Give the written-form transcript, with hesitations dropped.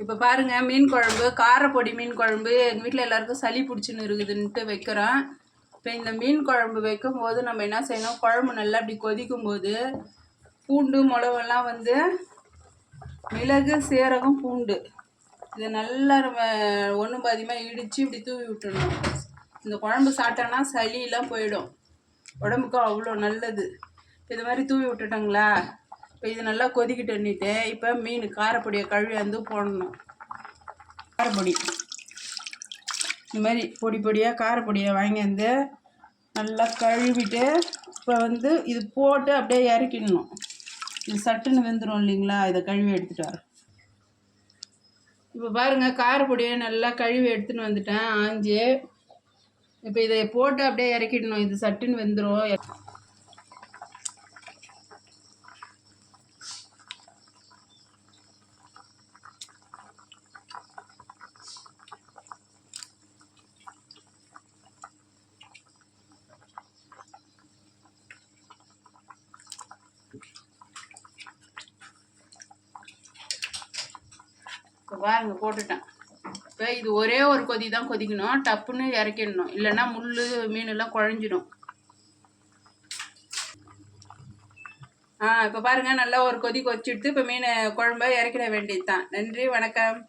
இப்போ பாருங்கள் மீன் குழம்பு, காரப்பொடி மீன் குழம்பு எங்கள் வீட்டில் எல்லாருக்கும் சளி பிடிச்சின்னு இருக்குதுன்ட்டு வைக்கிறோம். இப்போ இந்த மீன் குழம்பு வைக்கும்போது நம்ம என்ன செய்யணும், குழம்பு நல்லா அப்படி கொதிக்கும் போது பூண்டு மிளகெல்லாம் வந்து மிளகு சீரகம் பூண்டு இதை நல்லா நம்ம ஒன்றும் பாதியமாக இடித்து இப்படி தூவி விட்டுடணும். இந்த குழம்பு சாப்பிட்டோன்னா சளியெல்லாம் போயிடும், உடம்புக்கு அவ்வளோ நல்லது. இது மாதிரி தூவி விட்டுட்டோங்களா. இப்போ இது நல்லா கொதிக்கிட்டு இப்போ மீன் காரப்பொடியை கழுவி வந்து போடணும். காரப்பொடி இந்த மாதிரி பொடி பொடியாக காரப்பொடியை வாங்கி வந்து நல்லா கழுவிட்டு இப்போ வந்து இது போட்டு அப்படியே இறக்கிடணும். இது சட்டுன்னு வெந்துடும் இல்லைங்களா. இதை கழுவி எடுத்துகிட்டு வரேன். இப்போ பாருங்கள் காரப்பொடியை நல்லா கழுவி எடுத்துன்னு வந்துட்டேன் ஆஞ்சி. இப்போ இதை போட்டு அப்படியே இறக்கிடணும். இது சட்டுன்னு வெந்துடும். இப்போ பாருங்க போட்டுட்டேன். இப்போ இது ஒரே ஒரு கொதி தான் கொதிக்கணும், டப்புன்னு இறக்கிடணும், இல்லைன்னா முள் மீனெல்லாம் குழஞ்சிடும். இப்போ பாருங்கள் நல்லா ஒரு கொதி கொதிச்சுடுத்து. இப்போ மீன் குழம்ப இறக்கிட வேண்டியது தான். நன்றி, வணக்கம்.